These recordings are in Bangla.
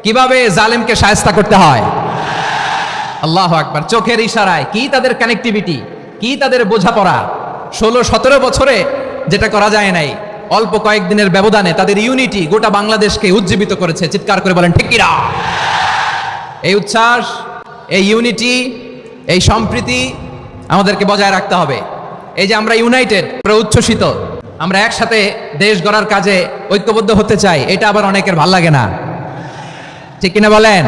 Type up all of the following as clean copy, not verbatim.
কিভাবে জালেমকে শায়েস্তা করতে হয়। আল্লাহু আকবার। চোখের ইশারায় কি তাদের কানেক্টিভিটি, কি তাদের বোঝাপড়া। 16-17 বছরে যেটা করা যায় নাই, অল্প কয়েকদিনের ব্যবধানে তাদের ইউনিটি গোটা বাংলাদেশকে উজ্জীবিত করেছে। চিৎকার করে বলেন ঠিক কিনা। এই উচ্ছ্বাস, এই ইউনিটি, এই সম্প্রীতি আমাদেরকে বজায় রাখতে হবে। এই যে আমরা ইউনাইটেড, আমরা উচ্ছ্বসিত, আমরা একসাথে দেশ গড়ার কাজে ঐক্যবদ্ধ হতে চাই, এটা আবার অনেকের ভাল লাগে না, ঠিক কিনা বলেন।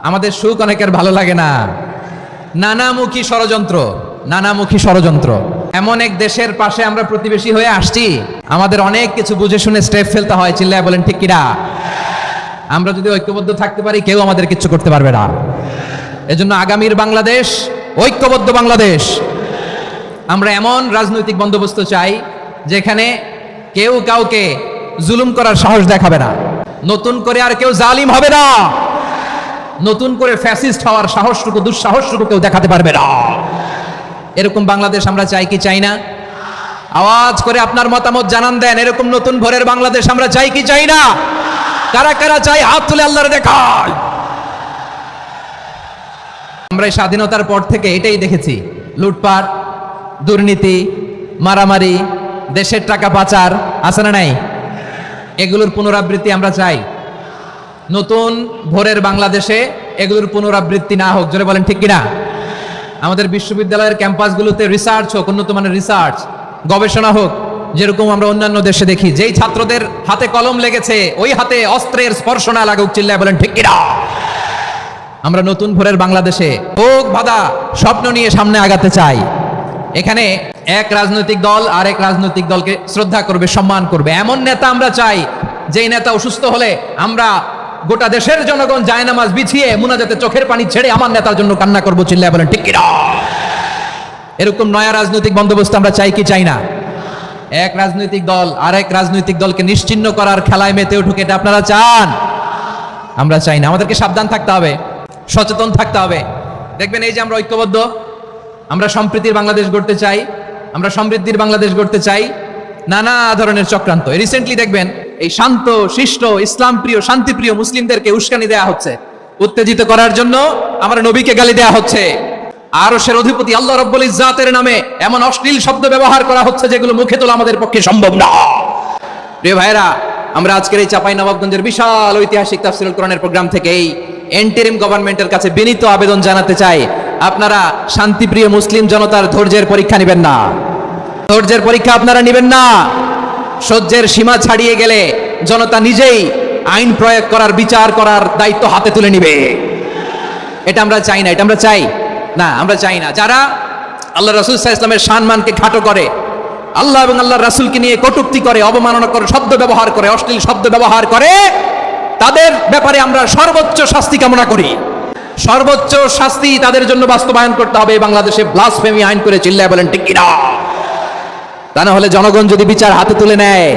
আমাদের সুখ অনেকের ভালো লাগে না। নানামুখী ষড়যন্ত্র, নানামুখী ষড়যন্ত্র। এমন এক দেশের পাশে আমরা প্রতিবেশী হয়ে আসছি, আমাদের অনেক কিছু বুঝে শুনে স্টেপ ফেলতে হয়। চিল্লায় বলেন ঠিক কিনা। আমরা যদি ঐক্যবদ্ধ থাকতে পারি, কেউ আমাদের কিচ্ছু করতে পারবে না। এজন্য আগামীর বাংলাদেশ ঐক্যবদ্ধ বাংলাদেশ। আমরা এমন রাজনৈতিক বন্দোবস্ত চাই যেখানে কেউ কাউকে জুলুম করার সাহস দেখাবে না, নতুন করে আর কেউ জালিম হবে না, নতুন করে ফ্যাসিস্ট হওয়ার সাহসটুকু, দুঃসাহসটুকু কেউ দেখাতে পারবে না। এরকম বাংলাদেশ আমরা চাই কি চাই না? আওয়াজ করে আপনার মতামত জানান দেন। এরকম নতুন ভোরের বাংলাদেশ আমরা চাই কি চাই না? কারা কারা চাই হাত তুলে আল্লাহর দেখায়। আমরা এই স্বাধীনতার পর থেকে এটাই দেখেছি, লুটপাট, দুর্নীতি, মারামারি, দেশের টাকা পাচার, আছে না নাই? এগুলোর পুনরাবৃত্তি আমরা চাই। নতুন ভোরের বাংলাদেশে এগুলোর পুনরাবৃত্তি না হোক। জোরে বলেন ঠিক কিনা। আমাদের বিশ্ববিদ্যালয়ের ক্যাম্পাসগুলোতে রিসার্চ হোক, উন্নত মানের রিসার্চ, গবেষণা হোক, যেরকম আমরা অন্যান্য দেশে দেখি। যেই ছাত্রদের হাতে কলম লেগেছে, ওই হাতে অস্ত্রের স্পর্শ না লাগুক। চিল্লায় বলেন ঠিক কিনা। আমরা নতুন ভোরের বাংলাদেশে হোক বাধা স্বপ্ন নিয়ে সামনে আগাতে চাই। এখানে এক রাজনৈতিক দল আর এক রাজনৈতিক দলকে শ্রদ্ধা করবে, সম্মান করবে, এমন নেতা আমরা চাই যেই নেতা অসুস্থ হলে আমরা গোটা দেশের জনগণ জায়নামাজ বিছিয়ে মুনাজাতে চোখের পানি ছেড়ে আমার নেতার জন্য কান্না করবো। চিল্লায় বলেন ঠিক কিনা। এরকম নয়া রাজনৈতিক বন্দোবস্ত আমরা চাই কি চাই না? এক রাজনৈতিক দল আর এক রাজনৈতিক দলকে নিশ্চিহ্ন করার খেলায় মেতে উঠুক, এটা আপনারা চান? আমরা চাই না। আমাদেরকে সাবধান থাকতে হবে, সচেতন থাকতে হবে। দেখবেন এই যে আমরা ঐক্যবদ্ধ, আমরা সম্প্রীতির বাংলাদেশ গড়তে চাই, আমরা সমৃদ্ধির বাংলাদেশ গড়তে চাই। নানা ধরনের চক্রান্ত। রিসেন্টলি দেখবেন এই শান্ত শিষ্ট ইসলাম প্রিয় শান্তিপ্রিয় মুসলিমদেরকে উস্কানি দেয়া হচ্ছে, উত্তেজিত করার জন্য আমার নবীকে গালি দেয়া হচ্ছে। আরশের অধিপতি আল্লাহ রাব্বুল ইজ্জাতের নামে এমন অশ্লীল শব্দ ব্যবহার করা হচ্ছে যেগুলো মুখে তোলা আমাদের পক্ষে সম্ভব না। প্রিয় ভাইরা, আমরা আজকের এই চাঁপাইনবাবগঞ্জের বিশাল ঐতিহাসিক তাফসীরুল কোরআনের প্রোগ্রাম থেকে এই ইন্টারিম গভর্নমেন্টের কাছে বিনীত আবেদন জানাতে চাই, আপনারা শান্তিপ্রিয় মুসলিম জনতার ধৈর্যের পরীক্ষা নেবেন না। ধৈর্যের পরীক্ষা আপনারা নেবেন না। সহ্যের সীমা ছাড়িয়ে গেলে জনতা নিজেই আইন প্রয়োগ করার, বিচার করার দায়িত্ব হাতে তুলে নিবে। এটা আমরা চাই না, এটা আমরা চাই না, আমরা চাই না। যারা আল্লাহ রাসূল সাল্লাল্লাহু আলাইহি ওয়াসাল্লামের সম্মানকে খাটো করে, আল্লাহ এবং আল্লাহর রাসূলকে নিয়ে কটূক্তি করে, অবমাননা করে, শব্দ ব্যবহার করে, অশ্লীল শব্দ ব্যবহার করে, তাদের ব্যাপারে আমরা সর্বোচ্চ শাস্তি কামনা করি। সর্বোচ্চ শাস্তি তাদের জন্য বাস্তবায়ন করতে হবে। বাংলাদেশে ব্লাসফেমি আইন করে। চিল্লায় বলেন ঠিক কিনা। তা না হলে জনগণ যদি বিচার হাতে তুলে নেয়,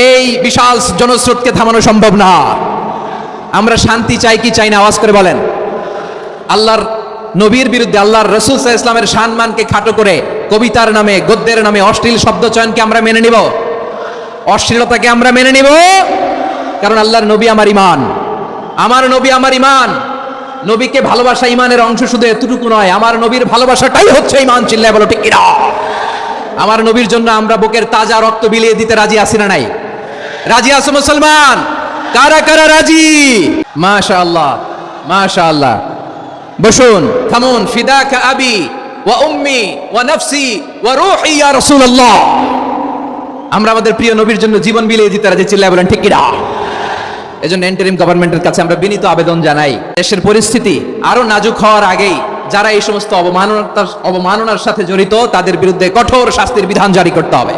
এই বিশাল জনস্রোতকে থামানো সম্ভব না। আমরা শান্তি চাই কি চাই না? আওয়াজ করে বলেন। আল্লাহর নবীর বিরুদ্ধে, আল্লাহর রাসূল সাল্লাল্লাহু আলাইহি ওয়াসাল্লামের সম্মানকে খাটো করে কবিতার নামে, গদ্যের নামে অশ্লীল শব্দ চয়নকে আমরা মেনে নিব? অশ্লীলতাকে আমরা মেনে নিব? কারণ আল্লাহর নবী আমার ঈমান, আমার নবী আমার ঈমান। নবীকে ভালোবাসা ঈমানের অংশ, শুধু এতটুকু নয়, আমার নবীর ভালোবাসাটাই হচ্ছে ঈমান। চিল্লায় বলো ঠিক কিনা। আমার নবীর জন্য আমরা বুকের তাজা রক্ত বিলিয়ে দিতে রাজি আছি না নাই? রাজি আছো মুসলমান? কারা কারা রাজি? মাশাআল্লাহ, মাশাআল্লাহ। বসুন, থামুন। ফিদাকা আবি ওয়া উম্মি ওয়া নাফসি ওয়া রূহি ইয়া রাসূলুল্লাহ। আমরা আমাদের প্রিয় নবীর জন্য জীবন বিলিয়ে দিতে রাজি। চিল্লায় বলেন ঠিক কিনা। এজন্য ইন্টারিম গভর্নমেন্টের কাছে আমরা বিনীত আবেদন জানাই, দেশের পরিস্থিতি আরো নাজুক হওয়ার আগেই যারা এই সমস্ত অবমাননার সাথে জড়িত, তাদের বিরুদ্ধে কঠোর শাস্তির বিধান জারি করতে হবে।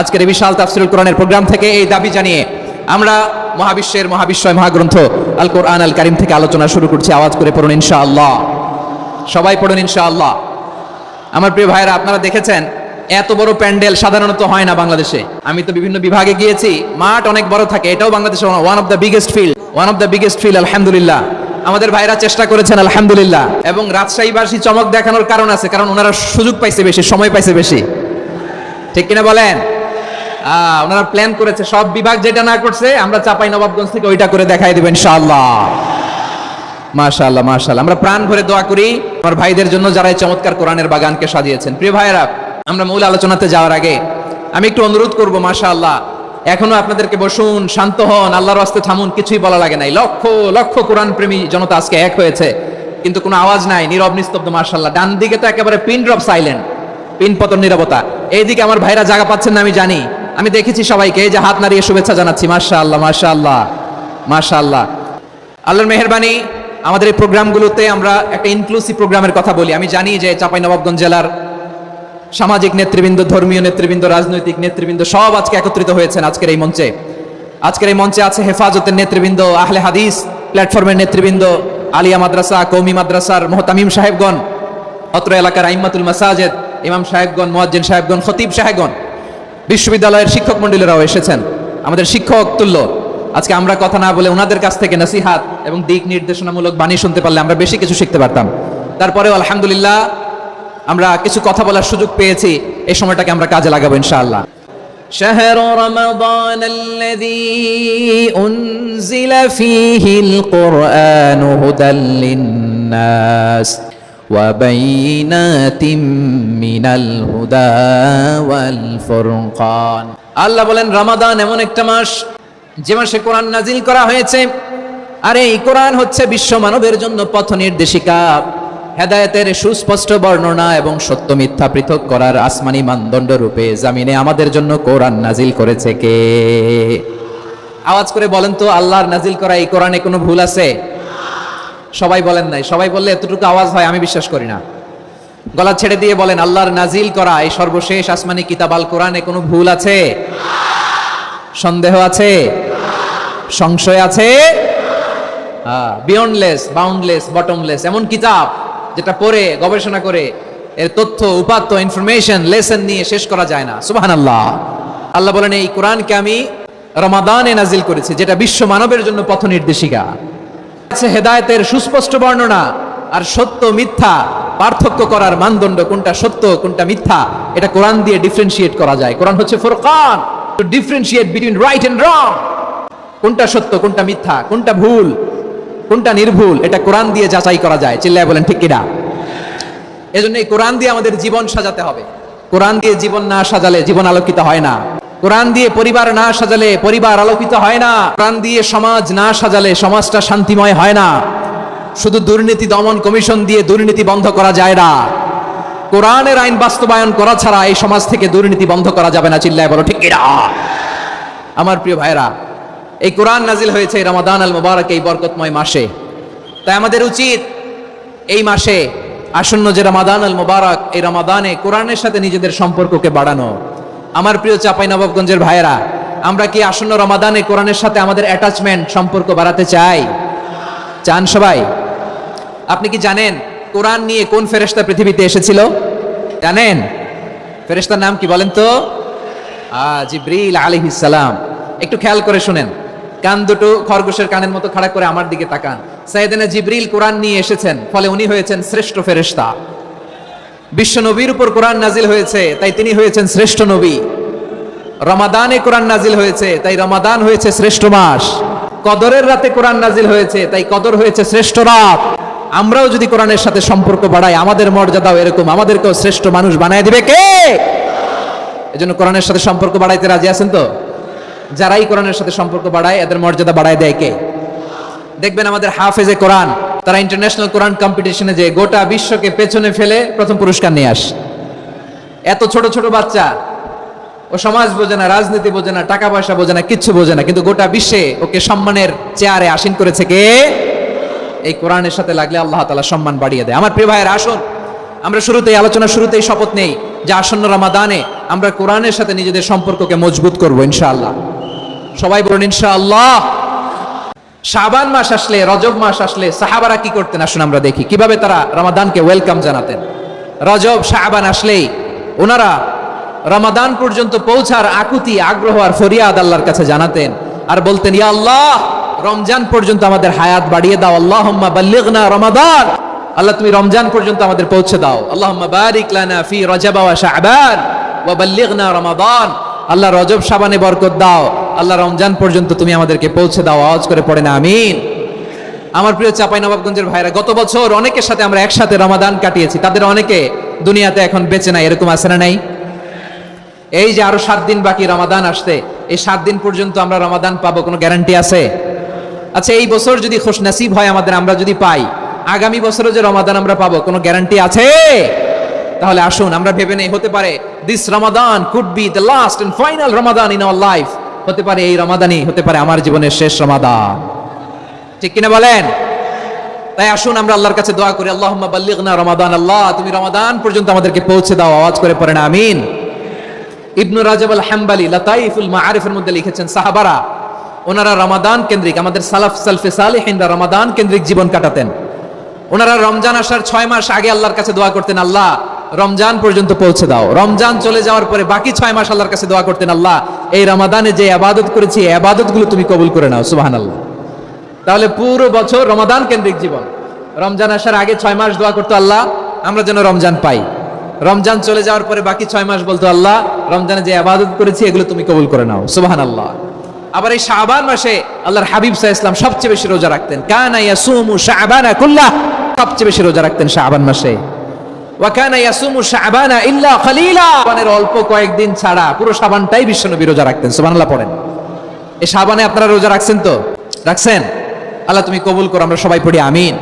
আজকের এই বিশাল তাফসীরুল কোরআনের প্রোগ্রাম থেকে এই দাবি জানিয়ে আমরা মহাবিশ্বের মহাবিশ্বয় মহাগ্রন্থ আল কোরআন আল কারীম থেকে আলোচনা শুরু করছি। আওয়াজ করে পড়ুন ইনশাআল্লাহ। সবাই পড়ুন ইনশাআল্লাহ। আমার প্রিয় ভাইরা, আপনারা দেখেছেন এত বড় প্যান্ডেল সাধারণত হয় না বাংলাদেশে। আমি তো বিভিন্ন বিভাগে গিয়েছি, মাঠ অনেক বড় থাকে। এটাও বাংলাদেশে one of the biggest field. আলহামদুলিল্লাহ, আমাদের ভাইরা চেষ্টা করেছেন, আলহামদুলিল্লাহ। এবং রাজশাহীবাসী চমক দেখানোর কারণ আছে, কারণ ওনারা সুযোগ পাইছে বেশি, সময় পাইছে বেশি। ঠিক কিনা বলেন? ওনারা প্ল্যান করেছে, সব বিভাগ যেটা না করছে আমরা চাঁপাইনবাবগঞ্জ থেকে ওইটা করে দেখাই দেব ইনশাআল্লাহ। মাশাআল্লাহ মাশাআল্লাহ, আমরা প্রাণ ভরে দোয়া করি আমার ভাইদের জন্য যারা এই চমৎকার কোরআনের বাগানকে সাজিয়েছেন। প্রিয় ভাইয়েরা, আমরা মূল আলোচনাতে যাওয়ার আগে আমি একটু অনুরোধ করব, মাশাআল্লাহ এখনো আপনাদেরকে বসুন, শান্ত হন, আল্লাহর রাস্তায় থামুন, কিছুই বলা লাগে নাই। লক্ষ লক্ষ কোরআন প্রেমী জনতা আজকে এক হয়েছে, কিন্তু কোনো আওয়াজ নাই, নীরব নিস্তব্ধ। মাশাআল্লাহ, ডান দিকে তো একেবারে পিন ড্রপ সাইলেন্ট, পিন পতন নীরবতা। এইদিকে আমার ভাইরা জায়গা পাচ্ছেন না আমি জানি, আমি দেখেছি সবাইকে, এই যে হাত নাড়িয়ে শুভেচ্ছা জানাচ্ছি। মাশাআল্লাহ মাশাআল্লাহ মাশাআল্লাহ, আল্লাহর মেহেরবানি। আমাদের এই প্রোগ্রামগুলোতে আমরা একটা ইনক্লুসিভ প্রোগ্রামের কথা বলি। আমি জানি যে চাঁপাইনবাবগঞ্জ জেলার সামাজিক নেতৃবৃন্দ, ধর্মীয় নেতৃবৃন্দ, রাজনৈতিক নেতৃবৃন্দ সব আজকে একত্রিত হয়েছেন আজকের এই মঞ্চে। আজকের এই মঞ্চে আছে হেফাজতের নেতৃবৃন্দ, আহলে হাদিস প্ল্যাটফর্মের নেতৃবৃন্দ, আলিয়া মাদ্রাসা, কওমি মাদ্রাসার মুহতামিম সাহেবগণ, অত্র এলাকার আইম্মাতুল মাসাজিদ, ইমাম সাহেবগণ, মুয়াজ্জিন সাহেবগণ, খতিব সাহেবগণ, বিশ্ববিদ্যালয়ের শিক্ষক মণ্ডলীরাও এসেছেন, আমাদের শিক্ষক তুল্য। আজকে আমরা কথা না বলে ওনাদের কাছ থেকে নসিহাত এবং দিক নির্দেশনামূলক বাণী শুনতে পারলে আমরা বেশি কিছু শিখতে পারতাম। তারপরেও আলহামদুলিল্লাহ আমরা কিছু কথা বলার সুযোগ পেয়েছি, এই সময়টাকে আমরা কাজে লাগাবো ইনশাআল্লাহ। شهر رمضان الذي أنزل فيه القرآن هدى للناس وبينات من الهدى والفرقان। আল্লাহ বলেন রমাদান এমন একটা মাস যে মাসে কোরআন নাজিল করা হয়েছে, আর এই কোরআন হচ্ছে বিশ্ব মানবের জন্য পথ নির্দেশিকা, হেদায়েতের সুস্পষ্ট বর্ণনা এবং সত্য মিথ্যা পৃথক করার আসমানি মানদণ্ড রূপে জামিনে আমাদের জন্য কোরআন নাজিল করেছে কে? আওয়াজ করে বলেন তো, আল্লাহর নাজিল করা এই কোরআনে কোনো ভুল আছে? সবাই বলেন নাই, সবাই বললে এতটুকু আওয়াজ হয় আমি বিশ্বাস করি না। গলা ছেড়ে দিয়ে বলেন, আল্লাহর নাজিল করা এই সর্বশেষ আসমানি কিতাব আল কোরআনে কোনো ভুল আছে? সন্দেহ আছে? সংশয় আছে? বিয়ন্ডলেস, বাউন্ডলেস, বটমলেস এমন কিতাব যেটা পড়ে গবেষণা করে এর তথ্য উপাত্ত ইনফরমেশন লেসন নিয়ে শেষ করা যায় না। সুবহানাল্লাহ। আল্লাহ বলেন এই কোরআনকে আমি রমাদানে নাজিল করেছি, যেটা বিশ্ব মানবের জন্য পথ নির্দেশিকা, আছে হেদায়েতের সুস্পষ্ট বর্ণনা, আর সত্য মিথ্যা পার্থক্য করার মানদণ্ড, কোনটা সত্য কোনটা মিথ্যা এটা কোরআন দিয়ে ডিফারেন্সিয়েট করা যায়। কোরআন হচ্ছে ফুরকান, to differentiate between right and wrong. কোনটা সত্য কোনটা মিথ্যা, কোনটা ভুল কোনটা নির্ভুল, এটা কোরআন দিয়ে যাচাই করা যায়। চিল্লায় বলেন ঠিক কিনা? এজন্য এই কোরআন দিয়ে আমাদের জীবন সাজাতে হবে। কোরআন দিয়ে জীবন না সাজালে জীবন আলোকিত হয় না। কোরআন দিয়ে পরিবার না সাজালে পরিবার আলোকিত হয় না। কোরআন দিয়ে সমাজ না সাজালে সমাজটা শান্তিময় হয় না। শুধু দুর্নীতি দমন কমিশন দিয়ে দুর্নীতি বন্ধ করা যায় না। কোরআনের আইন বাস্তবায়ন করা ছাড়া এই সমাজ থেকে দুর্নীতি বন্ধ করা যাবে না। চিল্লায় বলো ঠিক কিনা? আমার প্রিয় ভাইরা, এই কোরআন নাজিল হয়েছে রমাদান আল মুবারক, এই বরকতময় মাসে। তাই আমাদের উচিত এই মাসে আসন্ন যে রমাদান আল মুবারক, এই রমাদানে কোরআনের সাথে নিজেদের সম্পর্ককে বাড়ানো। আমার প্রিয় চাঁপাইনবাবগঞ্জের ভাইয়েরা, আমরা কি আসন্ন রমাদানে কোরআনের সাথে আমাদের অ্যাটাচমেন্ট সম্পর্ক বাড়াতে চাই? চান সবাই? আপনি কি জানেন কোরআন নিয়ে কোন ফেরেশতা পৃথিবীতে এসেছিল? জানেন? ফেরেশতার নাম কি বলেন তো? জিবরিল আলাইহিস সালাম। একটু খেয়াল করে শুনেন, কান দুটো খরগোশের কানের মতো খাড়া করে আমার দিকে তাকান। সাইয়েদনা জিবরিল কোরআন নিয়ে এসেছেন, ফলে উনি হয়েছেন শ্রেষ্ঠ ফেরেশতা। বিশ্ব নবীর উপর কোরআন নাজিল হয়েছে, তাই তিনি হয়েছেন শ্রেষ্ঠ নবী। রমাদানে কোরআন নাজিল হয়েছে, তাই রমাদান হয়েছে শ্রেষ্ঠ মাস। কদরের রাতে কোরআন নাজিল হয়েছে, তাই কদর হয়েছে শ্রেষ্ঠ রাত। আমরাও যদি কোরআনের সাথে সম্পর্ক বাড়াই, আমাদের মর্যাদাও এরকম, আমাদেরকেও শ্রেষ্ঠ মানুষ বানায় দিবে কে? এজন্য কোরআনের সাথে সম্পর্ক বাড়াইতে রাজি আছেন তো? যারাই কোরআনের সাথে সম্পর্ক বাড়ায় এদের মর্যাদা বাড়ায় দেয় কে? দেখবেন আমাদের হাফেজে কোরআন, তারা ইন্টারন্যাশনাল কোরআন কম্পিটিশনে যে গোটা বিশ্বকে পেছনে ফেলে প্রথম পুরস্কার নিয়ে আসে। এত ছোট ছোট বাচ্চা, ও সমাজ বোঝে না, রাজনীতি বোঝে না, টাকা পয়সা বোঝে না, কিচ্ছু বোঝে না, কিন্তু গোটা বিশ্বে ওকে সম্মানের চেয়ারে আসীন করেছে কে? এই কোরআনের সাথে লাগলে আল্লাহ তাআলা সম্মান বাড়িয়ে দেয়। আমার প্রিয় ভাইয়ের, আসুন আমরা শুরুতেই আলোচনা শুরুতেই শপথ নেই যে আসন্ন রমাদানে আমরা কোরআনের সাথে নিজেদের সম্পর্ককে মজবুত করব ইনশাআল্লাহ। সবাই বলুন ইনশাআল্লাহ। শাবান মাস আসলে, রজব মাস আসলে সাহাবারা কি করতেন আসুন আমরা দেখি কিভাবে তারা রমাদানকে ওয়েলকাম জানাতেন। রজব শাবান আসলেই ওনারা রমাদান পর্যন্ত পৌঁছার আকুতি, আগ্রহ আর ফরিয়াদ আল্লাহর কাছে জানাতেন আর বলতেন, ইয়া আল্লাহ, রমজান পর্যন্ত আমাদের হায়াত বাড়িয়ে দাও। আল্লাহুম্মা বাল্লিগনা রমাদান, আল্লাহ তুমি রমজান পর্যন্ত আমাদের পৌঁছে দাও। আল্লাহুম্মা বারিক লানা ফি রজব ওয়া শাবান ওয়া বাল্লিগনা রমাদান, আল্লাহ রজব শাবানে বরকত দাও, আল্লাহ রমজান পর্যন্ত তুমি আমাদেরকে পৌঁছে দাও। আওয়াজ করে পড়ে না আমিন। আমার প্রিয় চাঁপাইনবাবগঞ্জের ভাইরা, গত বছর অনেকের সাথে আমরা একসাথে রমাদান কাটিয়েছি, তাদের অনেকে দুনিয়াতে এখন বেঁচে নাই, এরকম আছে না নাই? এই যে আরো 7 দিন বাকি রমাদান আসতে, এই 7 দিন পর্যন্ত আমরা রমাদান পাবো, কোনো গ্যারান্টি আছে? আচ্ছা, এই বছর যদি খুশনসিব হয় আমাদের, আমরা যদি পাই, আগামী বছরও যে রমাদান আমরা পাবো, কোনো গ্যারান্টি আছে? তাহলে আসুন আমরা ভেবে নেই, হতে পারে this Ramadan could be the last and final Ramadan in our life. হতে পারে এই রমাদানই হতে পারে আমার জীবনের শেষ রমাদান, ঠিক কিনা বলেন? তাই আসুন আমরা আল্লাহর কাছে দোয়া করি, আল্লাহুম্মা বাল্লিগনা রমাদান, আল্লাহ তুমি রমাদান পর্যন্ত আমাদেরকে পৌঁছে দাও। আওয়াজ করে পড়েন আমিন। ইবনু রাজব আল হাম্বালি লাতাইফুল মাআরিফের মধ্যে লিখেছেন, সাহাবারা ওনারা রমাদান কেন্দ্রিক, আমাদের সালফে সালেহিনরা রমাদান কেন্দ্রিক জীবন কাটাতেন। ওনারা রমজান আসার 6 মাস আগে আল্লাহর কাছে দোয়া করতেন, আল্লাহ রমজান পর্যন্ত পৌঁছে দাও। রমজান চলে যাওয়ার পরে বাকি 6 মাস আল্লাহর কাছে দোয়া করতেন, আল্লাহ এই রমাদানে যে ইবাদত করেছি এই ইবাদতগুলো তুমি কবুল করে নাও। সুবহানাল্লাহ। তাহলে পুরো বছর রমাদান কেন্দ্রিক জীবন। রমজান আসার আগে 6 মাস দোয়া করতো, আল্লাহ আমরা যেন রমজান পাই। রমজান চলে যাওয়ার পরে বাকি 6 মাস বলতো, আল্লাহ রমজানে যে ইবাদত করেছি এগুলো তুমি কবুল করে নাও। সুবহানাল্লাহ। আবার এই শাবান মাসে আল্লাহর হাবিব সাল্লাল্লাহু আলাইহি ওয়াসাল্লাম সবচেয়ে বেশি রোজা রাখতেন। কানা ইয়াসুমু শাবানা কুল্লাহ, সবচেয়ে বেশি রোজা রাখতেন শাবান মাসে। ওয়া কানা ইয়াসুমু শাবানা ইল্লা কলিলা, শাবানের অল্প কয়েকদিন ছাড়া পুরো শাবানটাই বিশ্বনবী রোজা রাখতেন। সুবহানাল্লাহ পড়েন। এই শাবানে আপনারা রোজা রাখছেন তো? রাখছেন? আল্লাহ তুমি কবুল করো, আমরা সবাই পড়ি আমিন।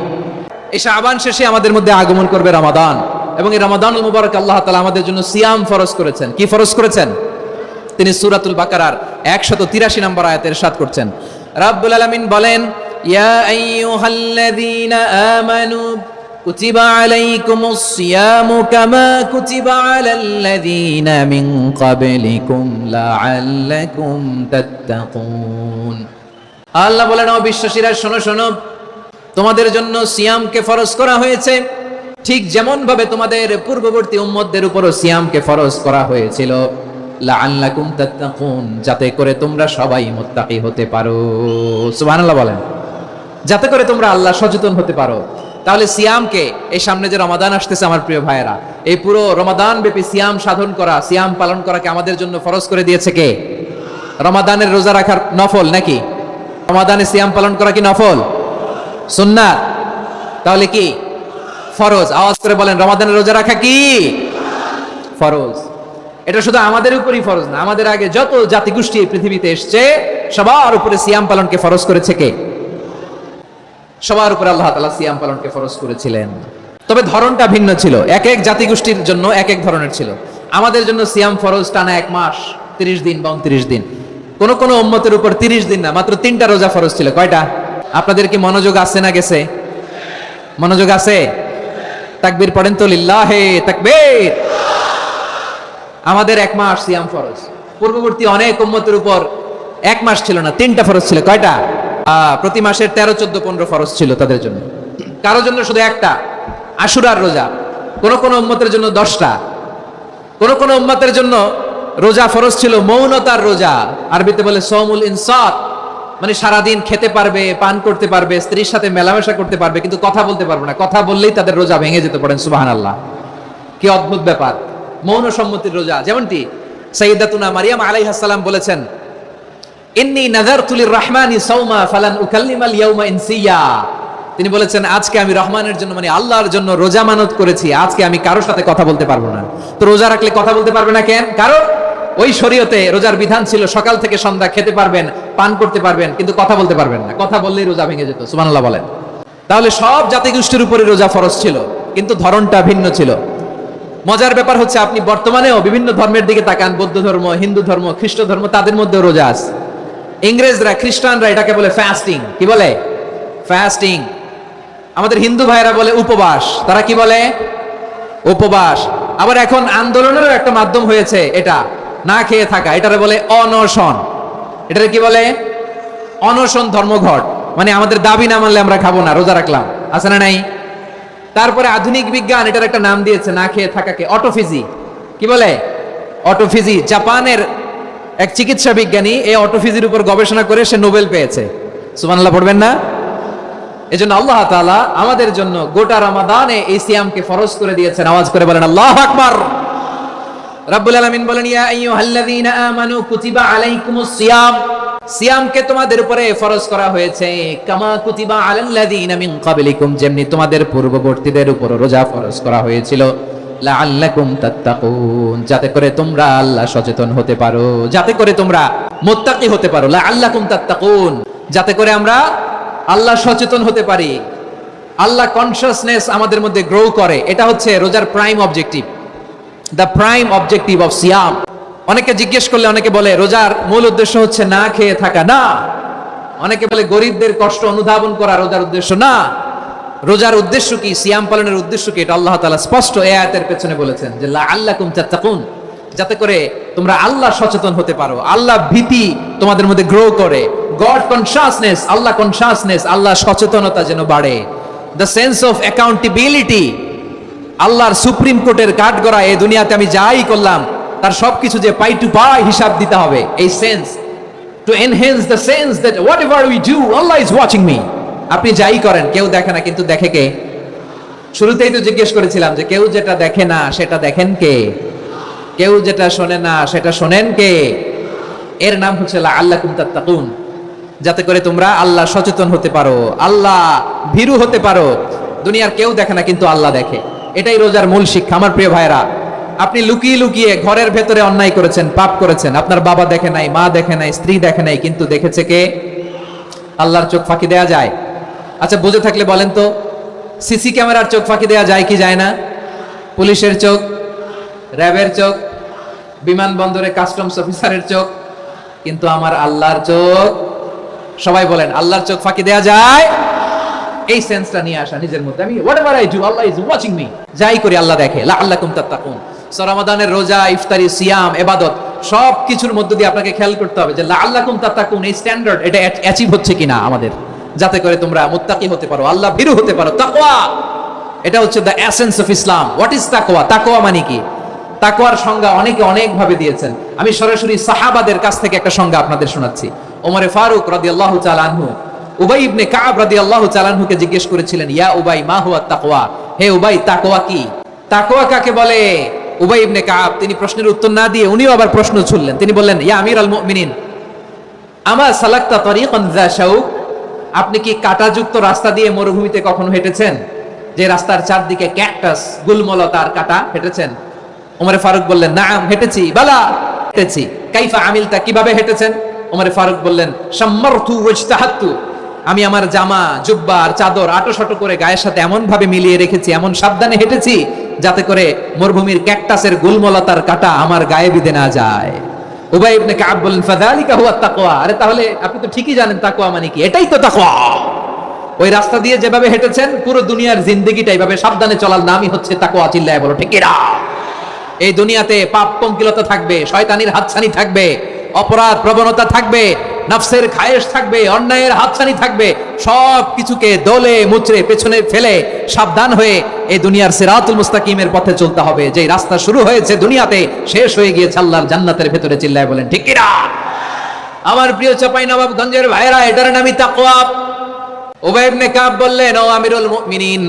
এই শাবান শেষে আমাদের মধ্যে আগমন করবে রমাদান, এবং এই রমাদানুল মুবারক আল্লাহ তাআলা আমাদের জন্য সিয়াম ফরজ করেছেন। কি ফরজ করেছেন? তিনি সূরাতুল বাকারার 183 নম্বর আয়াতে ইরশাদ করছেন, রাব্বুল আলামিন বলেন, ইয়া আইয়ুহাল্লাযীনা আমানু কুতিবা আলাইকুমুস সিয়ামু কামা কুতিবা আলাল্লাযীনা মিন ক্বাবলিকুম লাআল্লাকুম তাত্তাকুন। আল্লাহ বলেন, ও বিশ্বাসীরা শোনো শোনো, তোমাদের জন্য সিয়ামকে ফরজ করা হয়েছে, ঠিক যেমন ভাবে তোমাদের পূর্ববর্তী উম্মতদের উপরও সিয়ামকে ফরজ করা হয়েছিল, লাআল্লাকুম তাত্তাকুন, যাতে করে তোমরা সবাই মুত্তাকি হতে পারো। সুবহানাল্লাহ বলেন, যাতে করে তোমরা আল্লাহ সচেতন হতে পারো। তাহলে সিয়ামকে, এই সামনে যে রমাদান আসতেছে আমার প্রিয় ভাইয়েরা, এই পুরো রমাদান ব্যাপী সিয়াম সাধন করা, সিয়াম পালন করাকে আমাদের জন্য ফরজ করে দিয়েছে কে? রমাদানের রোজা রাখার নফল নাকি? রমাদানে সিয়াম পালন করা কি নফল? সুন্নাত। তাহলে কি ফরজ? আওয়াজ করে বলেন, রমাদানের রোজা রাখা কি ফরজ? এটা শুধু আমাদের উপরই ফরজ না, আমাদের আগে যত জাতিগোষ্ঠী এই পৃথিবীতে এসছে সবার উপরে সিয়াম পালনকে ফরজ করেছে কে? সবার উপরে আল্লাহ তাআলা সিয়াম পালনকে ফরজ করেছিলেন। তবে ধরনটা ভিন্ন ছিল, এক এক জাতিগোষ্ঠীর জন্য এক এক ধরনের ছিল। আমাদের জন্য সিয়াম ফরজ টানা 1 মাস 30 দিন বা 29 দিন। কোন কোন উম্মতের উপর 30 দিন না, মাত্র 3টা রোজা ফরজ ছিল। কয়টা? আপনাদের কি মনোযোগ আছে না গেছে? মনোযোগ আছে? তাকবীর পড়েন তো, লিল্লাহে তাকবীর। আমাদের 1 মাস সিয়াম ফরজ। পূর্ববর্তী অনেক উম্মতের উপর 1 মাস ছিল না, 3টা ফরজ ছিল। কয়টা? প্রতি মাসের 13, 14, 15 ফরজ ছিল তাদের জন্য। কারোর জন্য শুধু একটা, আশুরার রোজা। কোন কোন উম্মতের জন্য 10টা। কোন কোন উম্মতের জন্য রোজা ফরজ ছিল মৌনতার রোজা, আরবিতে বলে সওমুল ইনসাত, মানে সারাদিন খেতে পারবে, পান করতে পারবে, স্ত্রীর সাথে মেলামেশা করতে পারবে, কিন্তু কথা বলতে পারবে না। কথা বললেই তাদের রোজা ভেঙে যেতে। পড়েন সুবহানাল্লাহ। কি অদ্ভুত ব্যাপার! মৌন সম্মতির রোজা। যেমনটি সাইয়্যিদাতুনা মারিয়াম আলাইহিস সালাম বলেছেন, ইন্নী নাযারতু লির-রাহমানি সাওমা ফালান উকাল্লিমাল ইয়াওমা ইনসিয়া। তিনি বলেছেন, আজকে আমি রহমানের জন্য, মানে আল্লাহর জন্য রোজা মানত করেছি, আজকে আমি কারোর সাথে কথা বলতে পারবো না। তো রোজা রাখলে কথা বলতে পারবে না কেন? কারণ ওই শরীয়তে রোজার বিধান ছিল সকাল থেকে সন্ধ্যা খেতে পারবেন, পান করতে পারবেন, কিন্তু কথা বলতে পারবেন না। কথা বললেই রোজা ভেঙে যেত। সুবহানাল্লাহ বলেন। তাহলে সব জাতিগোষ্ঠীর উপরে রোজা ফরজ ছিল, কিন্তু ধরনটা ভিন্ন ছিল। মজার ব্যাপার হচ্ছে, আপনি বর্তমানেও বিভিন্ন ধর্মের দিকে তাকান, বৌদ্ধ ধর্ম, হিন্দু ধর্ম, খ্রিস্ট ধর্ম, তাদের মধ্যে রোজা আছে। ইংরেজরা, খ্রিস্টানরা এটাকে বলে ফাস্টিং। কি বলে? ফাস্টিং। আমাদের হিন্দু ভাইয়েরা বলে উপবাস। তারা কি বলে? উপবাস। আবার এখন আন্দোলনেরও একটা মাধ্যম হয়েছে এটা, না খেয়ে থাকা। এটারে বলে অনশন। এটারে কি বলে? অনশন ধর্মঘট। মানে আমাদের দাবি না মানলে আমরা খাবো না, রোজা রাখলাম। আছে না নাই? তারপরে আধুনিক বিজ্ঞান এটার একটা নাম দিয়েছে না খেয়ে থাকাকে, অটোফিজি। কি বলে? অটোফিজি। জাপানের এক চিকিৎসা বিজ্ঞানী এই অটোফিজির উপর গবেষণা করে সে নোবেল পেয়েছে। সুবহানাল্লাহ পড়বেন না? এজন্য আল্লাহ তাআলা আমাদের জন্য গোটা রমাদানে এই সিয়ামকে ফরজ করে দিয়েছেন। আওয়াজ করে বলেন আল্লাহু আকবার। রাব্বুল আলামিন বলেন, ইয়া আইয়ুহাল্লাযীনা আমানু কুতিবা আলাইকুমুস সিয়াম, সিয়ামকে তোমাদের উপরে ফরজ করা হয়েছে, কামা কুতিবা আলাল্লাযীনা মিন ক্বাবলিকুম, যেমনি তোমাদের পূর্ববর্তীদের উপর রোজা ফরজ করা হয়েছিল, লাআল্লাকুম তাত্তাকুন, যাতে করে তোমরা আল্লাহ সচেতন হতে পারো, যাতে করে তোমরা মুত্তাকি হতে পারো। লাআল্লাকুম তাত্তাকুন, যাতে করে আমরা আল্লাহ সচেতন হতে পারি, আল্লাহ কনসিয়াসনেস আমাদের মধ্যে গ্রো করে। এটা হচ্ছে রোজার prime objective, the prime objective of সিয়াম। অনেকে জিজ্ঞেস করলে অনেকে বলে রোজার মূল উদ্দেশ্য হচ্ছে না খেয়ে থাকা, না। অনেকে বলে গরিবদের কষ্ট অনুধাবন করা রোজার উদ্দেশ্য, না। রোজার উদ্দেশ্য কি, সিয়াম পালনের উদ্দেশ্য কি, এটা আল্লাহ তাআলা স্পষ্ট এই আয়াতের পেছনে বলেছেন যে লাআল্লাকুম তাত্তাকুন, যাতে করে তোমরা আল্লাহ সচেতন হতে পারো, আল্লাহ ভীতি তোমাদের মধ্যে গ্রো করে, গড কনসিয়াসনেস, আল্লাহ কনসিয়াসনেস, আল্লাহ সচেতনতা যেন বাড়ে, দ্য সেন্স অফ অ্যাকাউন্টেবিলিটি, আল্লাহর সুপ্রিম কোর্টের কাঠগড়া এই দুনিয়াতে আমি যাই করলাম তার সবকিছু যে পাই টু পাই হিসাব দিতে হবে, এই sense, to enhance the sense that what ever we do Allah is watching me. আপনি যাই করেন কেউ দেখে না, কিন্তু দেখে কে? শুরুতেই তো জিজ্ঞেস করেছিলাম যে কেউ যেটা দেখে না সেটা দেখেন কে, কেউ যেটা শোনে না সেটা শোনেন কে? এর নাম হচ্ছে লাআল্লাকুম তাত্তাকুন, যাতে করে তোমরা আল্লাহ সচেতন হতে পারো, আল্লাহ ভীরু হতে পারো। দুনিয়ার কেউ দেখে না, কিন্তু আল্লাহ দেখে। এটাই রোজার মূল শিক্ষা। আমার প্রিয় ভাইরা, আপনি লুকিয়ে লুকিয়ে ঘরের ভেতরে অন্যায় করেছেন, পাপ করেছেন, আপনার বাবা দেখে নাই, মা দেখে নাই, স্ত্রী দেখে নাই, কিন্তু দেখেছে কে? আল্লাহর চোখ ফাঁকি দেয়া যায়? আচ্ছা, বুঝে থাকলে বলেন তো, সিসি ক্যামেরার চোখ ফাঁকি দেয়া যায় কি যায় না? পুলিশের চোখ, র্যাবের চোখ, বিমানবন্দরে কাস্টমস অফিসারের চোখ, কিন্তু আমার আল্লাহর চোখ? সবাই বলেন, আল্লাহর চোখ ফাঁকি দেয়া যায়? এই সেন্সটা নিয়ে আসা নিজের মধ্যে, আমি whatever I do Allah is watching me, যাই করি আল্লাহ দেখে। লাআল্লাকুম তাত্তাকুন। সো রমাদানের রোজা, ইফতারি, সিয়াম, ইবাদত সব কিছুর মধ্য দিয়ে আপনাকে খেয়াল করতে হবে যে লাআল্লাকুম তাত্তাকুন এই স্ট্যান্ডার্ড এটা অ্যাচিভ হচ্ছে কিনা আমাদের, যাতে করে তোমরা মুত্তাকি হতে পারো, আল্লাহ ভীরু হতে পারো। তাকওয়া, এটা হচ্ছে the essence of Islam. What is তাকওয়া? তাকওয়া মানে কি? তাকওয়ার সংজ্ঞা অনেকে অনেক ভাবে দিয়েছেন। আমি সরাসরি সাহাবাদের কাছ থেকে একটা সংজ্ঞা আপনাদের শোনাচ্ছি। ওমরে ফারুক রাদিয়াল্লাহু তাআলা আনহু উবাই ইবনে কাব রাদিয়াল্লাহু তাআলা আনহুকে জিজ্ঞেস করেছিলেন, ইয়া উবাই মা হুয়া তাকওয়া, হে উবাই তাকওয়া কি? তাকওয়া কাকে বলে? উবাই ইবনে কাব তিনি প্রশ্নের উত্তর না দিয়ে উনিও আবার প্রশ্ন ছুড়লেন। তিনি বললেন, ইয়া আমিরুল মুমিনিন, আমা সালাকতা তারিকান যা শাউক, আপনি কি কাঁটাযুক্ত রাস্তা দিয়ে মরুভূমিতে কখনো হেঁটেছেন, যে রাস্তার চারদিকে ক্যাকটাস, গুলমলতার কাঁটা, হেঁটেছেন? ওমরে ফারুক বললেন, নাম, হেঁটেছি। বালা, হেঁটেছি। কাইফা আমিলতা, কিভাবে হেঁটেছেন? ওমরে ফারুক বললেন, শাম্মারতু ওয়াজতাহাতু, আমি আমার জামা, জুব্বা আর চাদর আটোশাটো করে গায়ের সাথে এমন ভাবে মিলিয়ে রেখেছি, এমন সাবধানে হেঁটেছি যাতে করে মরুভূমির ক্যাকটাসের গুলমলতার কাঁটা আমার গায়ে বিঁধে না যায়। উবাই ইবনে কাব বলেন, ফাযালিকা হুয়া তাকওয়া, আরে তাহলে আপনি তো ঠিকই জানেন তাকওয়া মানে কি, এটাই তো তাকওয়া। ওই রাস্তা দিয়ে যেভাবে হেঁটেছেন পুরো দুনিয়ার জিন্দেগিটা এইভাবে সাবধানে চলার নামই হচ্ছে তাকওয়া। চিল্লায় বলো ঠিক কিনা? এই দুনিয়াতে পাপ পঙ্কিলতা থাকবে, শয়তানির হাতছানি থাকবে, অপরাধ প্রবণতা থাকবে, নফসের খায়েশ থাকবে, অন্যায়ের হাতছানি থাকবে, সব কিছুকে দলে মুচড়ে পেছনে ফেলে সাবধান হয়ে এই দুনিয়ার সিরাতুল মুস্তাকিমের পথে চলতে হবে। যে রাস্তা শুরু হয়েছে দুনিয়াতে, শেষ হয়ে গিয়েছে আল্লাহর জান্নাতের ভেতরে। চিল্লায় বলেন ঠিক কিনা? আমার প্রিয় চাঁপাইনবাবগঞ্জের ভাইরা, এটার নামই তাকওয়া। উবাই ইবনে কাব বললেন, ও আমিরুল মুমিনিন,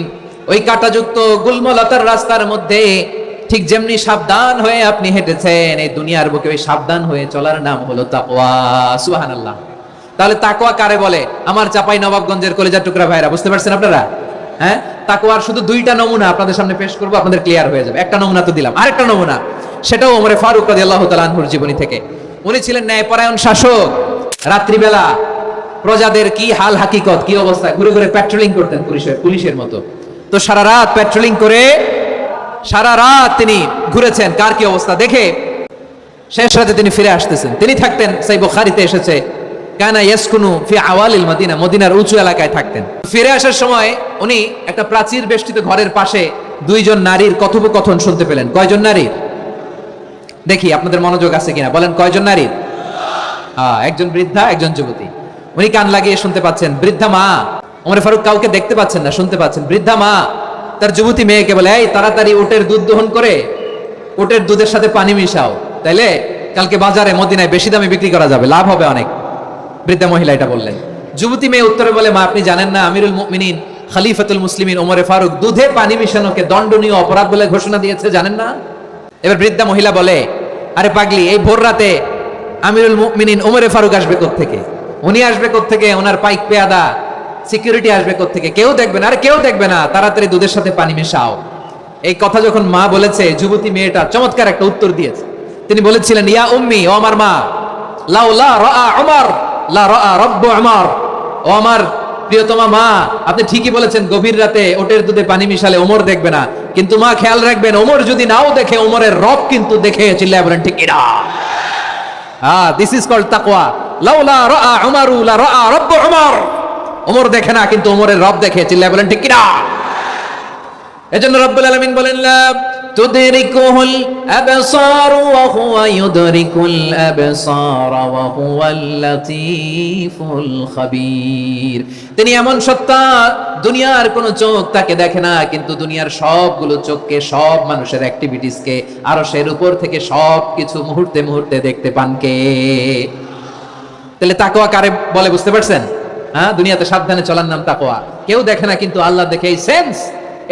ওই কাঁটাযুক্ত গুলমলতার রাস্তার মধ্যে ঠিক যেমনি সাবধান হয়ে আপনি হেঁটেছেন, এই দুনিয়ার বুকে ওই সাবধান হয়ে চলার নাম হলো তাকওয়া। সুবহানাল্লাহ। তাহলে তাকওয়া কারে বলে? আমার চাঁপাইনবাবগঞ্জের কলিজার টুকরা ভাইরা, বুঝতে পারছেন আপনারা? হ্যাঁ, তাকওয়ার শুধু দুইটা নমুনা আপনাদের সামনে পেশ করবো, আপনাদের ক্লিয়ার হয়ে যাবে। একটা নমুনা তো দিলাম, আরেকটা নমুনা, সেটাও ওমরে ফারুক রাদিয়াল্লাহু তাআলা আনহুর জীবনী থেকে। উনি ছিলেন ন্যায়পরায়ণ শাসক। রাত্রিবেলা প্রজাদের কি হাল হাকিকত, কি অবস্থা, ঘুরে ঘুরে প্যাট্রোলিং করতেন পুলিশের মতো। তো সারা রাত প্যাট্রোলিং করে সারা রাত তিনি ঘুরেছেন কার কি অবস্থা দেখে। শেষ রাতে তিনি ফিরে আসতেছেন। তিনি থাকতেন, সেই বুখারীতে এসেছে, কানা ইয়াসকুনু ফি আওয়ালিল মদিনা, মদিনার উঁচু এলাকায় থাকতেন। ফিরে আসার সময় উনি একটা প্রাচীর বেষ্টিত ঘরের পাশে দুইজন নারীর কথোপকথন শুনতে পেলেন। কয়জন নারীর? দেখি আপনাদের মনোযোগ আছে কিনা, বলেন কয়জন নারীর? একজন বৃদ্ধা, একজন যুবতী। উনি কান লাগিয়ে শুনতে পাচ্ছেন। বৃদ্ধা মা, ওমর ফারুক কাউকে দেখতে পাচ্ছেন না, শুনতে পাচ্ছেন। বৃদ্ধা মা তার যুবতী মেয়েকে বলে, এই তাড়াতাড়ি উটের দুধ দহন করে উটের দুধের সাথে পানি মিশাও, তাইলে কালকে বাজারে মদিনায় বেশি দামে বিক্রি করা যাবে, লাভ হবে অনেক। বৃদ্ধা মহিলা এটা বললেন। যুবতী মেয়ে উত্তরে বলে, মা আপনি জানেন না আমিরুল মুমিনিন খলিফাতুল মুসলিমিন ওমর ফারুক দুধে পানি মিশানোকে দণ্ডনীয় অপরাধ বলে ঘোষণা দিয়েছে, জানেন না? এবার বৃদ্ধা মহিলা বলে, আরে পাগলি, এই ভোর রাতে আমিরুল মুমিনিন ওমরে ফারুক আসবে কোত্থেকে? উনি আসবে কোত্থেকে? ওনার পাইক পেয়াদা সিকিউরিটি আসবে কোত্থেকে? কেউ দেখবে না। আরে কেউ দেখবে না, তাড়াতাড়ি দুধের সাথে পানি মেশাও। এই কথা যখন মা বলেছে, যুবতী মেয়েটা চমৎকার একটা উত্তর দিয়েছে। তিনি বলেছিলেন, ইয়া উম্মি, ও আমার মা, লাউলা রাআ উমর লা রাআ রাব্বু উমর। ও আমার প্রিয়তমা মা, আপনি ঠিকই বলেছেন, গভীর রাতে ওটের দুধে পানি মিশালে ওমর দেখবে না, কিন্তু মা খেয়াল রাখবেন, ওমর যদি নাও দেখে, ওমরের রব কিন্তু দেখে। চিল্লায় বলেন ঠিক কিনা? দিস ইজ কল্ড তাকওয়া। লাউলা রাআ উমরু লা রাআ রাব্বু উমর। ওমর দেখে না, কিন্তু ওমরের রব দেখে। চিল্লায় বলেন ঠিক কিনা? এজন্য রব্বুল আলামিন বলেন, লা তুদরিকুহুল আবসার ওয়া হুয়া ইউদরিকুল আবসার ওয়া হুয়াল লাতীফুল খাবীর। তিনি এমন সত্তা, দুনিয়ার কোনো চোখ তাকে দেখে না, কিন্তু দুনিয়ার সবগুলো চোখকে, সব মানুষের অ্যাক্টিভিটিসকে, আরশের উপর থেকে সবকিছু মুহূর্তে মুহূর্তে দেখতে পান কে? তাহলে তাকওয়া কারে বলে বুঝতে পারছেন? দুনিয়াতে সাবধানে চলার নাম তাকওয়া। কেউ দেখে না, কিন্তু আল্লাহ দেখে। এই সেন্স,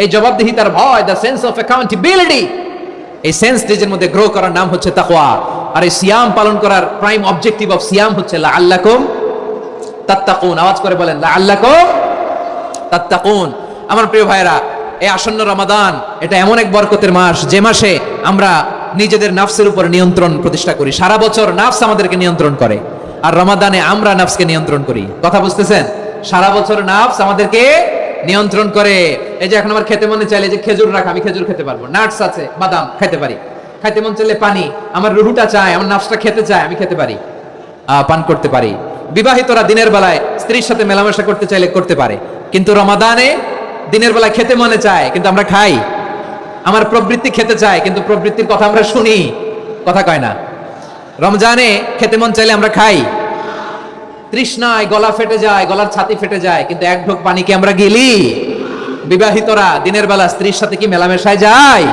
এই জবাবদিহিতার ভয়, দ্য সেন্স অফ অ্যাকাউন্টেবিলিটি, এই সেন্স নিজের মধ্যে গ্রো করার নাম হচ্ছে তাকওয়া। আর এই সিয়াম পালন করার প্রাইম অবজেক্টিভ অফ সিয়াম হচ্ছে লাআল্লাকুম তাত্তাকুন। আওয়াজ করে বলেন, লাআল্লাকুম তাত্তাকুন। আমার প্রিয় ভাইরা, এই আসন্ন রমাদান, এটা এমন এক বরকতের মাস, যে মাসে আমরা নিজেদের নাফসের উপর নিয়ন্ত্রণ প্রতিষ্ঠা করি। সারা বছর নাফস আমাদেরকে নিয়ন্ত্রণ করে, আর রমাদানে আমরা নাফসকে নিয়ন্ত্রণ করি। কথা বুঝতেছেন? সারা বছর নাফস আমাদেরকে নিয়ন্ত্রণ করে। এই যে এখন আমার খেতে মনে চাইলে যে খেজুর রাখ, আমি খেজুর খেতে পারবো, নাটস আছে, বাদাম খেতে পারি। খাইতে মন চাইলে পানি, আমার রুহুটা চায়, আমার নাফসটা খেতে চায়, আমি খেতে পারি, পান করতে পারি। বিবাহিতরা দিনের বেলায় স্ত্রীর সাথে মেলামেশা করতে চাইলে করতে পারে, কিন্তু রমাদানে দিনের বেলায় খেতে মনে চায়, কিন্তু আমরা খাই। আমার প্রবৃত্তি খেতে চায়, কিন্তু প্রবৃত্তির কথা আমরা শুনি, কথা কয় না। রমজানে খেতে মন চাইলে আমরা খাই, তৃষ্ণায় গলা ফেটে যায়, গলার ছাতি ফেটে যায়, কিন্তু এক ঢোক পানি কি আমরা গিলি? বিবাহিতরা দিনের বেলা স্ত্রীর সাথে কি মেলামেশায় যায়?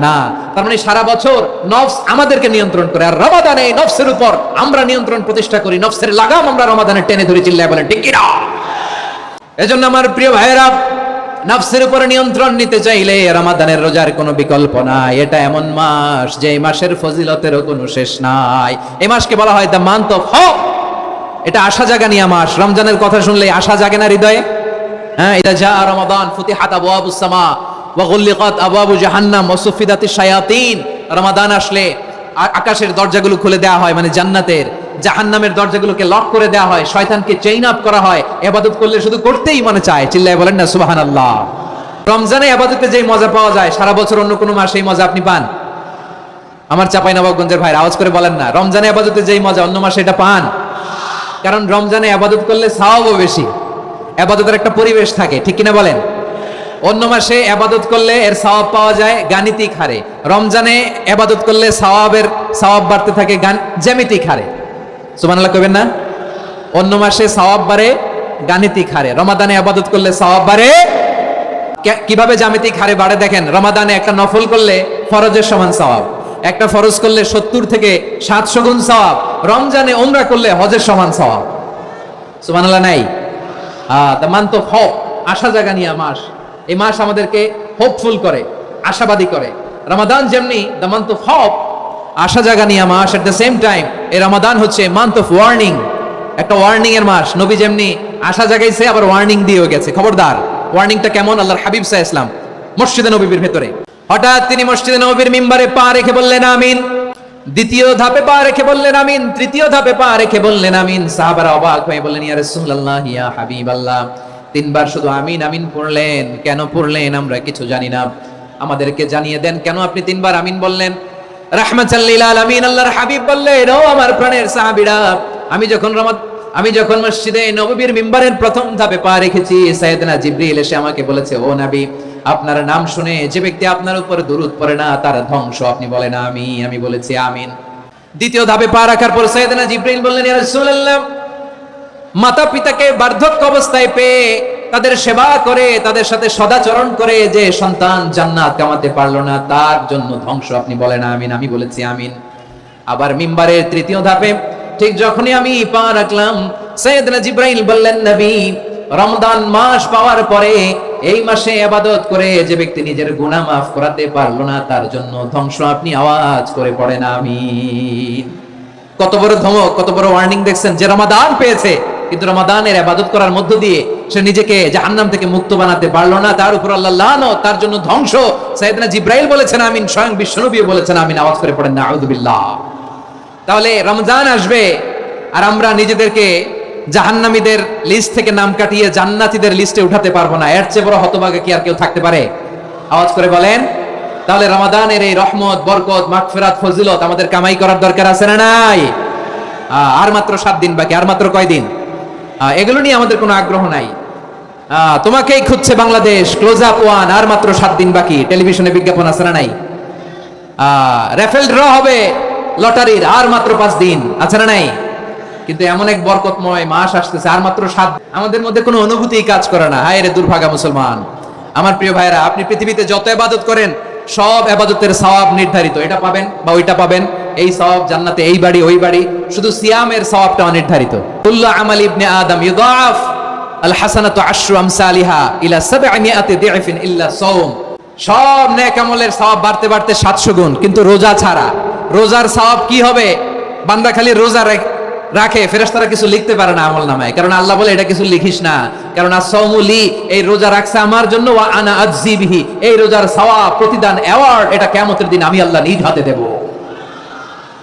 না। তার মানে সারা বছর নফস আমাদেরকে নিয়ন্ত্রণ করে, আর রমাদানে নফসের উপর আমরা নিয়ন্ত্রণ প্রতিষ্ঠা করি। নফসের লাগাম আমরা রমাদানে টেনে ধরে। চিল্লায় বলেন ঠিক কিনা? এজন্য আমার প্রিয় ভাইয়েরা, নফসের উপরে নিয়ন্ত্রণ নিতে চাইলে রমাদানের রোজার কোনো বিকল্প নাই। এটা এমন মাস, যে মাসের ফজিলতেরও কোনো শেষ নাই। এই মাসকে বলা হয় দ্য মান্থ অফ হোপ। এটা আশা জাগানিয়া মাস। রমজানের কথা শুনলে আশা জাগে না হৃদয়ে? ইদা জা রমাদান ফুতিহাত আবওয়াবুস সামা ওয়া গুল্লিকাত আবওয়াবু জাহান্নাম ওয়া সুফিদাতিশ শায়াতিন। রমাদান আসলে আকাশের দরজাগুলো খুলে দেওয়া হয়, মানে জান্নাতের। জাহান্নামের দরজাগুলোকে লক করে দেওয়া হয়, শয়তানকে চেইন আপ করা হয়। ইবাদত করলে শুধু করতেই মনে চায়। চিল্লায় বলেন না সুবহানাল্লাহ। রমজানে ইবাদতে যেই মজা পাওয়া যায়, সারা বছর অন্য কোনো মাসে এই মজা আপনি পান? আমার চাঁপাইনবাবগঞ্জের ভাইরা আওয়াজ করে বলেন না, রমজানে ইবাদতে যেই মজা অন্য মাসে এটা পান? কারণ রমজানে ইবাদত করলে সওয়াবও বেশি, ইবাদতের একটা পরিবেশ থাকে, ঠিক কিনা বলেন? অন্য মাসে ইবাদত করলে এর সওয়াব পাওয়া যায় গাণিতিক হারে, রমজানে ইবাদত করলে সওয়াব বাড়তে থাকে জ্যামিতিক হারে। সুবহানাল্লাহ কইবেন না? অন্য মাসে সওয়াব বাড়ে গাণিতিক হারে, রমাদানে ইবাদত করলে সওয়াব বাড়ে কিভাবে জ্যামিতিক হারে বাড়ে দেখেন। রমাদানে একটা নফল করলে ফরজের সমান সওয়াব, একটা ফরজ করলে 70 থেকে 700 গুণ সওয়াব। রমজানে উমরা করলে হজের সমান সওয়াব। সুবহানাল্লাহ নাই? দ্য মান্থ অফ হোপ, আশা জাগানিয়া মাস। এই মাস আমাদেরকে হোপফুল করে, আশাবাদী করে। রমাদান যেমনি দ্য মান্থ অফ হোপ, আশা জাগানিয়া মাস, এট দ্য সেম টাইম এই রমাদান হচ্ছে মান্থ অফ ওয়ার্নিং, একটা ওয়ার্নিং এর মাস। নবী যেমনি আশা জাগাইছে, আবার ওয়ার্নিং দিয়েও গেছে, খবরদার। ওয়ার্নিংটা কেমন? আল্লাহর হাবিব সাল্লাল্লাহু আলাইহি ওয়াসাল্লাম মসজিদে নববীর ভেতরে হঠাৎ তিনি মসজিদে নববীর মিম্বারে পা রেখে বললেন আমিন। দ্বিতীয় ধাপে পা রেখে বললেন আমিন। তৃতীয় ধাপে পা রেখে বললেন আমিন। সাহাবারা অবাক হয়ে বললেন, ইয়া রাসূলুল্লাহ, ইয়া হাবিবাল্লাহ, তিনবার শুধু আমিন আমিন পড়লেন, কেন পড়লেন? আমরা কিছু জানি না, আমাদেরকে জানিয়ে দেন কেন আপনি তিনবার আমিন বললেন? রাহমাতাল লিল আলামিন আল্লাহর হাবিব বললেন, ও আমার প্রাণের সাহাবীরা, আমি যখন মসজিদে নববীর মিম্বারের প্রথম ধাপে পা রেখেছি, সাইয়েদনা জিবরিল এসে আমাকে বলেছে, ও নবী, আপনার নাম শুনে যে ব্যক্তি আপনার উপর দুরূদ পড়ে না তার ধ্বংস। আপনি বলেন আমিন। আমি বলেছি আমিন। দ্বিতীয় ধাপে পা রাখার পর সাইয়েদনা জিবরিল বললেন, ইয়া রাসূলুল্লাহ, মাতা পিতাকে বার্ধক্য অবস্থায় পেয়ে তাদের সেবা করে, তাদের সাথে সদাচরণ করে যে সন্তান জান্নাত কামাতে পারলো না, তার জন্য ধ্বংস। আপনি বলেন আমিন। আমি বলেছি আমিন। আবার মিম্বারের তৃতীয় ধাপে ঠিক যখনই আমি পা রাখলাম, সাইয়েদনা জিবরাইল বললেন, নবী, রমজান মাস পাওয়ার পরে এই মাসে ইবাদত করে যে ব্যক্তি নিজের গুনাহ মাফ করাতে পারলো না, তার জন্য ধ্বংস। আপনি আওয়াজ করে পড়েন আমিন। কত বড় ধমক, কত বড় ওয়ার্নিং দেখছেন, যে রমাদান পেয়েছে কিন্তু রমাদানের ইবাদত করার মধ্য দিয়ে সে নিজেকে জাহান্নাম থেকে মুক্ত বানাতে পারলো না, তার উপর আল্লাহ লানত, তার জন্য ধ্বংস। সাইয়েদনা জিবরাইল বলেছেন আমিন, স্বয়ং বিশ্বনবী বলেছেন আমিন। আওয়াজ করে পড়েন নাউযুবিল্লাহ। তাহলে রমজান আসবে আর আমরা নিজেদেরকে জাহান্নামীদের লিস্ট থেকে নাম কাটিয়ে জান্নাতীদের লিস্টে উঠাতে পারবো না, এর চেয়ে বড় হতভাগা কি আর কেউ থাকতে পারে? আওয়াজ করে বলেন। তাহলে রমাদানের এই রহমত, বরকত, মাগফিরাত, ফজিলত আমাদের কামাই করার দরকার আছে না নাই? আর মাত্র 7 দিন বাকি, আর মাত্র কয়দিন? এগুলো নিয়ে আমাদের কোনো আগ্রহ নাই। তোমাকেই খুঁজছে বাংলাদেশ, ক্লোজ আপ ওয়ান, আর মাত্র 7 দিন বাকি। টেলিভিশনে বিজ্ঞাপন আছে না নাই? রাফেল ড্র হবে লটারির, আর মাত্র 5 দিন, আছে না নাই? কিন্তু এমন এক বরকতময় মাস আসতেছে, আর মাত্র 7। আমাদের মধ্যে কোনো অনুভূতি কাজ করে না। হায় রে দুর্ভাগা মুসলমান। আমার প্রিয় ভাইরা, আপনি পৃথিবীতে যত ইবাদত করেন সব ইবাদতের সওয়াব নির্ধারিত, এটা পাবেন বা ওইটা পাবেন, এই সওয়াব জান্নাতে, এই বাড়ি ওই বাড়ি। শুধু সিয়ামের সওয়াবটা অনির্ধারিত। কুল্লু আমাল ইবনে আদম ইউদাফ আল হাসানাতু আশরু আমসালিহা ইলা 700 দিআফিন ইল্লা সাওম। সব নেক আমলের সওয়াব বাড়তে বাড়তে 700 গুণ, কিন্তু রোজা ছাড়া। রোজার সওয়াব কি হবে? বান্দা খালি রোজা রাখে, ফেরেশতারা কিছু লিখতে পারে না আমল নামায়, কারণ আল্লাহ বলে এটা কিছু লিখিস না, কারণ as-সাওমু লি, এই রোজা রাখছে আমার জন্য, ওয়া আনা আজজি বিহি, এই রোজার সওয়াব, প্রতিদান, অ্যাওয়ার্ড এটা কিয়ামতের দিন আমি আল্লাহ নিজ হাতে দেব,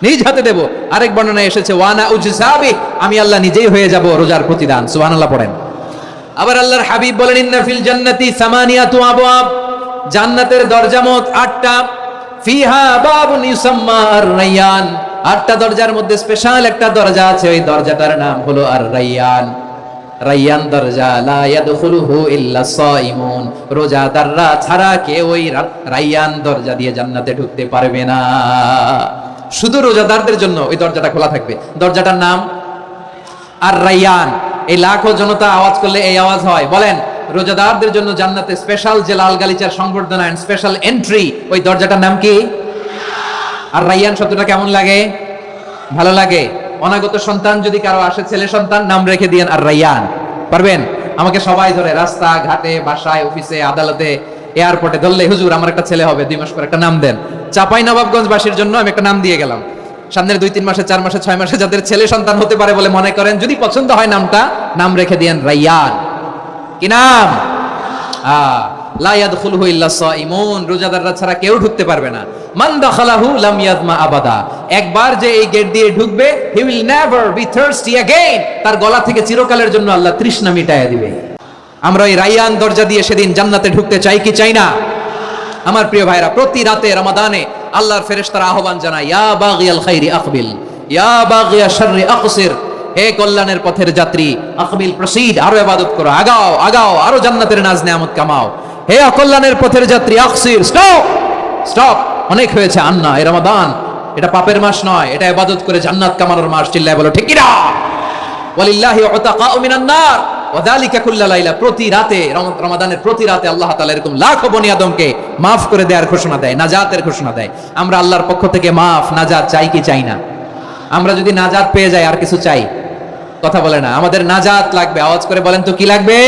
নিজ হাতে দেব। আরেক বর্ণনায় এসেছে ওয়া আনা উজসাবি, আমি আল্লাহ নিজেই হয়ে যাব রোজার প্রতিদান। সুবহানাল্লাহ পড়েন। আবার আল্লাহর হাবিব বলেন ইন্না ফিল জান্নাতি সামানিয়াতু আবওয়াব, জান্নাতের দরজা মোট 8টা। ফিহা বাবুন ইউসাম্মা আর-রায়্যান, 8টা দরজার মধ্যে স্পেশাল একটা দরজা আছে, ওই দরজাটার নাম হলো আর-রায়্যান। রায়্যান দরজা, লা ইয়াদখুলুহু ইল্লা সাইমুন, রোজাদাররা ছাড়া কেউ ওই রায়্যান দরজা দিয়ে জান্নাতে ঢুকতে পারবে না। শুধু রোজাদারদের জন্য ওই দরজাটা খোলা থাকবে। দরজাটার নাম আর-রায়্যান। এই লাখো জনতা আওয়াজ করলে এই আওয়াজ হয়, বলেন রোজাদারদের জন্য জান্নাতে স্পেশাল যে লাল গালিচার সংবর্ধনা এন্ড স্পেশাল এন্ট্রি, ওই দরজাটার নাম কি? আর রায়্যান শব্দটা কেমন লাগে? ভালো লাগে। অনাগত সন্তান যদি কারো আসে, ছেলে সন্তান, নাম রেখে দিয়েন আর রায়্যান। পারবেন? আমাকে সবাই ধরে রাস্তা ঘাটে, বাসায়, অফিসে, আদালতে, এয়ারপোর্টে ধরলে, হুজুর আমার একটা ছেলে হবে, 2 মাস পর একটা নাম দেন। চাপাই নবাবগঞ্জবাসীর জন্য আমি একটা নাম দিয়ে গেলাম। সামনের 2-3 মাসে, 4 মাসে, 6 মাসে যাদের ছেলে সন্তান হতে পারে বলে মনে করেন, যদি পছন্দ হয় নামটা, নাম রেখে দিয়েন রায়্যান। কি নাম? লা ইয়াদখুলুহু ইল্লা সাইমুন, রোজাদাররা ছাড়া কেউ ঢুকতে পারবে না। মান দাখালাহু লাম ইয়াদমা আবাদা, একবার যে এই গেট দিয়ে ঢুকবে, he will never be thirsty again, তার গলা থেকে চিরকালের জন্য আল্লাহ তৃষ্ণা মিটায়া দিবে। আমরা এই রায়্যান দরজা দিয়ে সেদিন জান্নাতে ঢুকতে চাই কি চাই না? আমার প্রিয় ভাইরা, প্রতি রাতে রমাদানে আল্লাহর ফেরেশতারা আহ্বান জানায়, ইয়া বাগিয়াল খাইরি আকবিল, ইয়া বাগিয়া শাররি আকসির, হে কল্যাণের পথের যাত্রী, আকবিল প্রসিড, আরো ইবাদত করো, আগাও আগাও, আরো জান্নাতের নাজ নেয়ামত কামাও। হে অকল্যাণের পথের যাত্রী, আকসির, স্টপ স্টপ, অনেক হয়েছে, আন্না, এই রমাদান এটা পাপের মাস নয়, এটা ইবাদত করে জান্নাত কামানোর মাস। চিল্লায় বলো ঠিক কি না? ওয়ালিল্লাহি উতাকাউ মিনান নার ওয়া যালিকা কুল্লা লাইলা, প্রতি রাতে, রমাদানের প্রতি রাতে আল্লাহ তাআলা এরকম লাখো বনি আদমকে maaf করে দেওয়ার ঘোষণা দেয়, নাজাতের ঘোষণা দেয়। আমরা আল্লাহর পক্ষ থেকে maaf, নাজাত চাই কি চাই না? আমরা যদি নাজাত পেয়ে যাই আর কিছু চাই? কথা বলে না। আমাদের নাজাত লাগবে। আওয়াজ করে বলেন তো কি লাগবে?